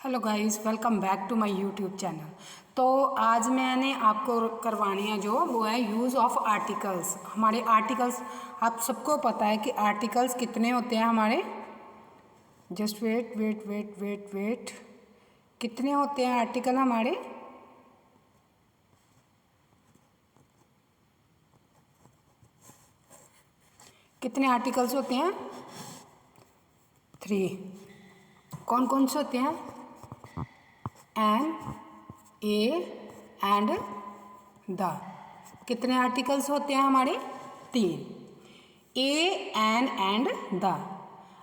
Hello guys, welcome back to my YouTube channel. तो आज मैंने आपको करवानी है जो वो है यूज़ ऑफ आर्टिकल्स। हमारे आर्टिकल्स आप सबको पता है कि आर्टिकल्स कितने होते हैं हमारे। Just wait wait wait wait wait कितने होते हैं आर्टिकल हमारे? कितने आर्टिकल्स होते हैं? 3। कौन कौन से होते हैं? An, a and the. कितने आर्टिकल्स होते हैं हमारे? 3। A, an and the.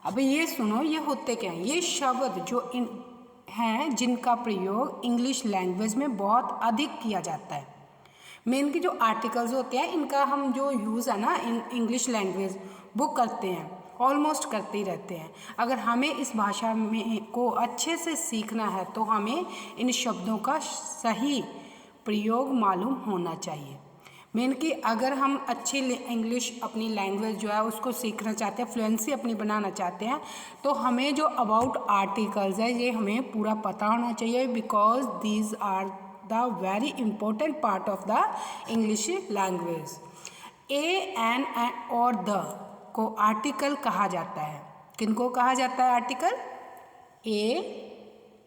अब ये सुनो, ये होते क्या हैं? ये शब्द जो इन हैं जिनका प्रयोग इंग्लिश लैंग्वेज में बहुत अधिक किया जाता है। मेन की जो आर्टिकल्स होते हैं इनका हम जो यूज़ है ना इन इंग्लिश लैंग्वेज वो करते हैं, ऑलमोस्ट करते ही रहते हैं। अगर हमें इस भाषा में को अच्छे से सीखना है तो हमें इन शब्दों का सही प्रयोग मालूम होना चाहिए। मेन कि अगर हम अच्छी इंग्लिश अपनी लैंग्वेज जो है उसको सीखना चाहते हैं, फ्लुएंसी अपनी बनाना चाहते हैं, तो हमें जो अबाउट आर्टिकल्स है ये हमें पूरा पता होना चाहिए, because these are the very important part of the English language. A, an और द को आर्टिकल कहा जाता है। किनको कहा जाता है article? A,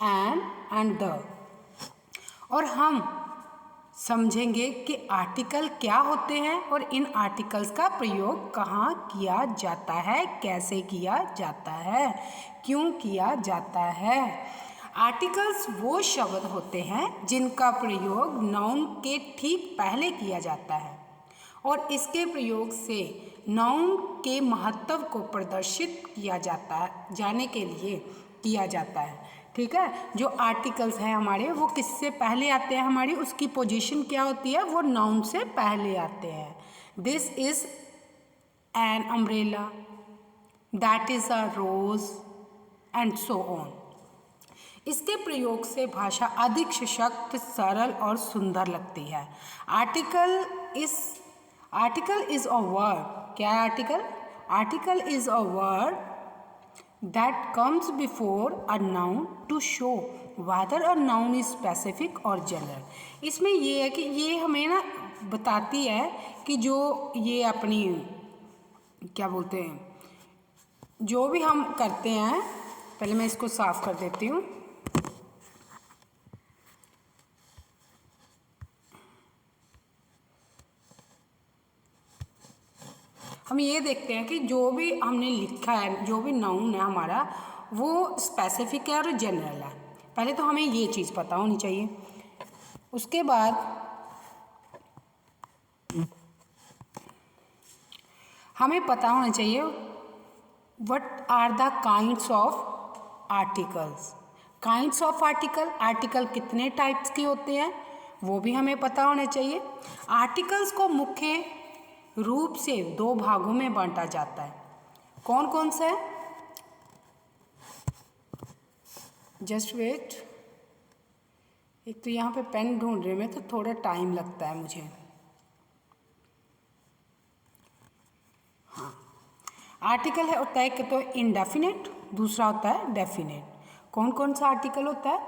an and the. और हम समझेंगे कि आर्टिकल क्या होते हैं और इन आर्टिकल्स का प्रयोग कहाँ किया जाता है, कैसे किया जाता है, क्यों किया जाता है। आर्टिकल्स वो शब्द होते हैं जिनका प्रयोग नाउन के ठीक पहले किया जाता है और इसके प्रयोग से नाउन के महत्व को प्रदर्शित किया जाता है जाने के लिए किया जाता है। ठीक है, जो आर्टिकल्स हैं हमारे वो किससे पहले आते हैं? हमारी उसकी पोजीशन क्या होती है? वो नाउन से पहले आते हैं। This is an umbrella, that is a rose and so on. इसके प्रयोग से भाषा अधिक सशक्त, सरल और सुंदर लगती है। Article is a word. क्या है article? Article is a word that comes before a noun to show whether a noun is specific or general। इसमें ये है कि ये हमें ना बताती है कि जो ये अपनी क्या बोलते हैं, जो भी हम करते हैं, पहले मैं इसको साफ कर देती हूँ। हम ये देखते हैं कि जो भी हमने लिखा है, जो भी नाउन है हमारा, वो स्पेसिफिक है और जनरल है। पहले तो हमें ये चीज़ पता होनी चाहिए। उसके बाद हमें पता होना चाहिए what are the kinds of articles. Kinds of article कितने टाइप्स के होते हैं वो भी हमें पता होना चाहिए। आर्टिकल्स को मुख्य रूप से 2 भागों में बांटा जाता है। कौन कौन सा है? जस्ट वेट, एक तो यहाँ पे पेन ढूंढने में तो थोड़ा टाइम लगता है मुझे। हाँ, आर्टिकल है होता है कि तो इनडेफिनेट, दूसरा होता है डेफिनेट। कौन कौन सा आर्टिकल होता है?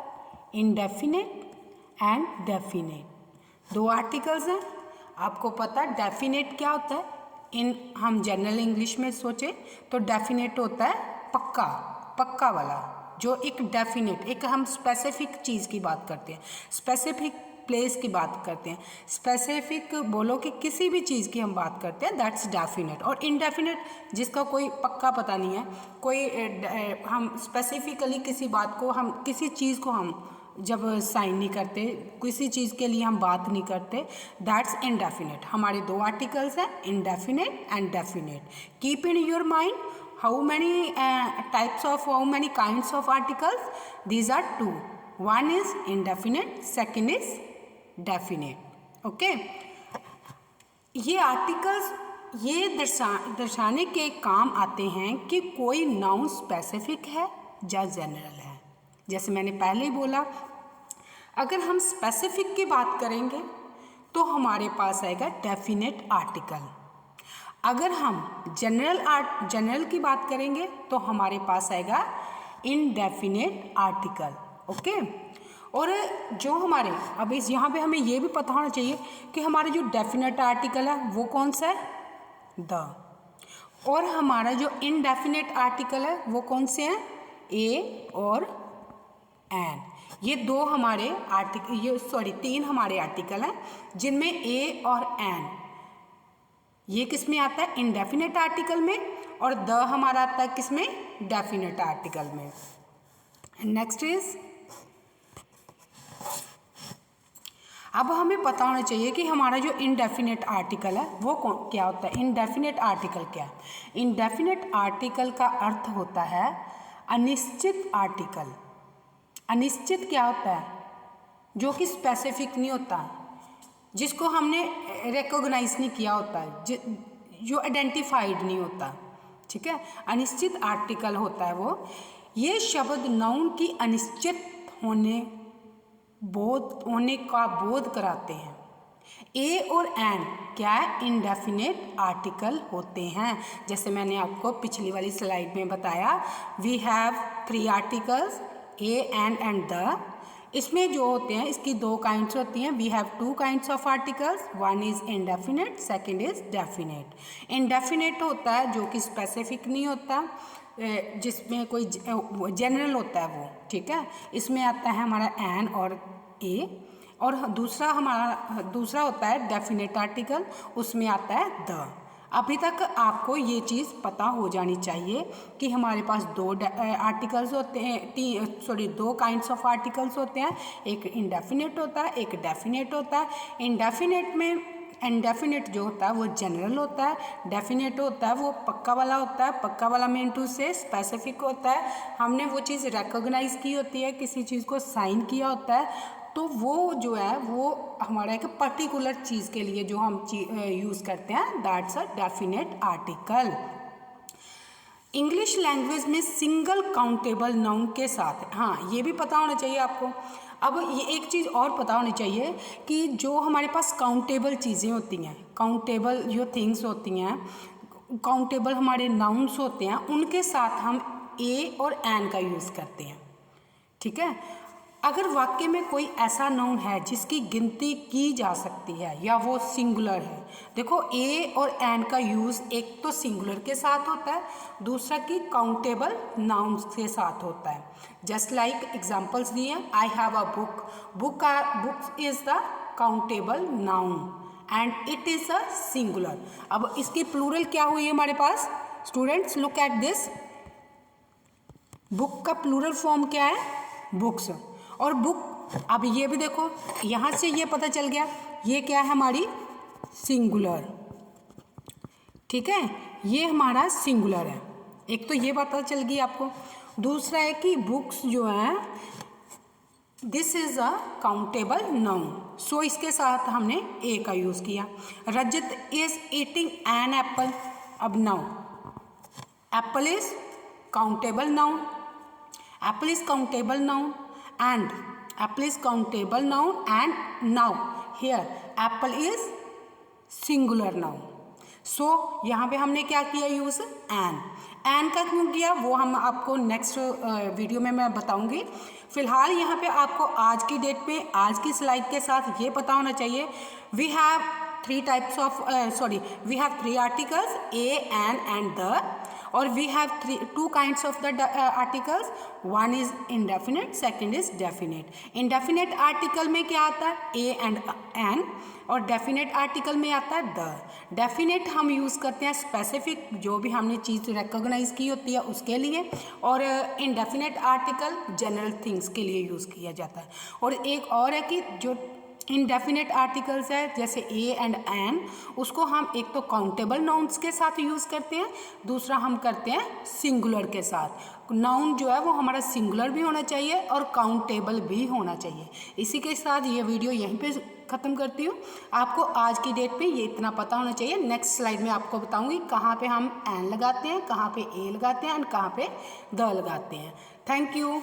Indefinite and definite. 2 आर्टिकल्स हैं। आपको पता है डेफिनेट क्या होता है? हम जनरल इंग्लिश में सोचे तो डेफिनेट होता है पक्का, पक्का वाला। जो एक डेफिनेट, एक हम स्पेसिफिक चीज़ की बात करते हैं, स्पेसिफिक प्लेस की बात करते हैं, स्पेसिफिक बोलो कि किसी भी चीज़ की हम बात करते हैं, दैट्स डेफिनेट। और इनडेफिनेट जिसका कोई पक्का पता नहीं है, कोई हम स्पेसिफिकली किसी बात को, हम किसी चीज़ को हम जब साइन नहीं करते, किसी चीज़ के लिए हम बात नहीं करते, दैट्स इनडेफिनेट। हमारे 2 आर्टिकल्स हैं, indefinite and definite. Keep in your mind how many kinds of articles? These are 2. One is indefinite, second is definite। okay, ये आर्टिकल्स ये दर्शाने के काम आते हैं कि कोई नाउन स्पेसिफिक है या जनरल है। जैसे मैंने पहले ही बोला, अगर हम स्पेसिफिक की बात करेंगे तो हमारे पास आएगा डेफिनेट आर्टिकल। अगर हम जनरल की बात करेंगे तो हमारे पास आएगा इनडेफिनेट आर्टिकल। ओके। और जो हमारे अब इस यहाँ पे हमें ये भी पता होना चाहिए कि हमारे जो डेफिनेट आर्टिकल है वो कौन सा है, द, और हमारा जो इनडेफिनेट आर्टिकल है वो कौन से हैं, ए और एन। ये दो हमारे आर्टिकल, ये सॉरी 3 हमारे आर्टिकल हैं जिनमें ए और एन ये किस में आता है, इनडेफिनेट आर्टिकल में, और द हमारा आता है किस में, डेफिनेट आर्टिकल में। नेक्स्ट इज, अब हमें पता होना चाहिए कि हमारा जो इनडेफिनेट आर्टिकल है वो क्या होता है। इनडेफिनेट आर्टिकल क्या है, इनडेफिनेट आर्टिकल का अर्थ होता है अनिश्चित आर्टिकल। अनिश्चित क्या होता है, जो कि स्पेसिफिक नहीं होता, जिसको हमने रिकॉग्नाइज नहीं किया होता है, जो आइडेंटिफाइड नहीं होता, ठीक है, अनिश्चित आर्टिकल होता है वो। ये शब्द नाउन की अनिश्चित होने का बोध कराते हैं। ए और एन क्या है, इनडेफिनेट आर्टिकल होते हैं। जैसे मैंने आपको पिछली वाली स्लाइड में बताया, we have 3 articles a and the. इसमें जो होते हैं इसकी 2 काइंड्स होती हैं। We have 2 kinds of articles, one is indefinite, second is definite. Indefinite होता है जो कि स्पेसिफिक नहीं होता, जिसमें कोई जनरल होता है वो, ठीक है। इसमें आता है हमारा एन और ए। और दूसरा होता है डेफिनेट आर्टिकल, उसमें आता है द। अभी तक आपको ये चीज़ पता हो जानी चाहिए कि हमारे पास 2 आर्टिकल्स होते हैं, 2 काइंड्स ऑफ आर्टिकल्स होते हैं, एक इनडेफिनेट होता है, एक डेफिनेट होता है। इनडेफिनेट में इनडेफिनेट जो होता है वो जनरल होता है, डेफिनेट होता है वो पक्का वाला होता है। पक्का वाला मीन टू से स्पेसिफिक होता है, हमने वो चीज़ रिकॉग्नाइज की होती है, किसी चीज़ को साइन किया होता है, तो वो जो है वो हमारा एक पर्टिकुलर चीज़ के लिए जो हम यूज़ करते हैं, that's a definite article. English language में सिंगल काउंटेबल नाउन के साथ, हाँ ये भी पता होना चाहिए आपको। अब ये एक चीज़ और पता होनी चाहिए कि जो हमारे पास काउंटेबल चीज़ें होती हैं, काउंटेबल जो थिंग्स होती हैं, काउंटेबल हमारे नाउन्स होते हैं, उनके साथ हम ए और एन का यूज़ करते हैं, ठीक है। अगर वाक्य में कोई ऐसा नाउन है जिसकी गिनती की जा सकती है या वो सिंगुलर है, देखो ए और एन का यूज़ एक तो सिंगुलर के साथ होता है, दूसरा की काउंटेबल नाउन्स के साथ होता है। जस्ट लाइक एग्जांपल्स दिए, I have a book, book is the countable noun and it is a singular. अब इसकी प्लूरल क्या हुई है हमारे पास, students look at this, book का प्लूरल फॉर्म क्या है, बुक्स। और बुक, अब ये भी देखो, यहाँ से ये पता चल गया ये क्या है हमारी सिंगुलर, ठीक है, ये हमारा सिंगुलर है। एक तो ये पता चल गई आपको। दूसरा है कि बुक्स जो है this is a countable noun, so इसके साथ हमने ए का यूज़ किया। Rajat is eating an apple, अब now apple is countable noun, apple is countable noun and apple is countable noun, and now here apple is singular noun. so यहाँ पे हमने क्या किया यूज़, एन का क्यों किया वो हम आपको नेक्स्ट वीडियो में मैं बताऊंगी। फिलहाल यहाँ पे आपको आज की डेट में आज की स्लाइड के साथ ये पता होना चाहिए, we have 3 articles a an and the, और we have 2 kinds of the articles, one is indefinite, second is definite. Indefinite article में क्या आता है, ए एंड एन, और डेफिनेट आर्टिकल में आता है द। डेफिनेट हम यूज़ करते हैं स्पेसिफिक, जो भी हमने चीज़ रिकॉग्नाइज की होती है उसके लिए, और इनडेफिनेट आर्टिकल जनरल थिंग्स के लिए यूज़ किया जाता है। और एक और है कि जो इनडेफिनेट आर्टिकल्स है जैसे ए एंड एन, उसको हम एक तो काउंटेबल नाउन्स के साथ यूज़ करते हैं, दूसरा हम करते हैं सिंगुलर के साथ। नाउन जो है वो हमारा सिंगुलर भी होना चाहिए और काउंटेबल भी होना चाहिए। इसी के साथ ये वीडियो यहीं पे ख़त्म करती हूँ। आपको आज की डेट पे ये इतना पता होना चाहिए। नेक्स्ट स्लाइड में आपको बताऊँगी कहाँ पे हम एन लगाते हैं, कहाँ पे ए लगाते हैं एंड कहाँ पे द लगाते हैं। Thank you.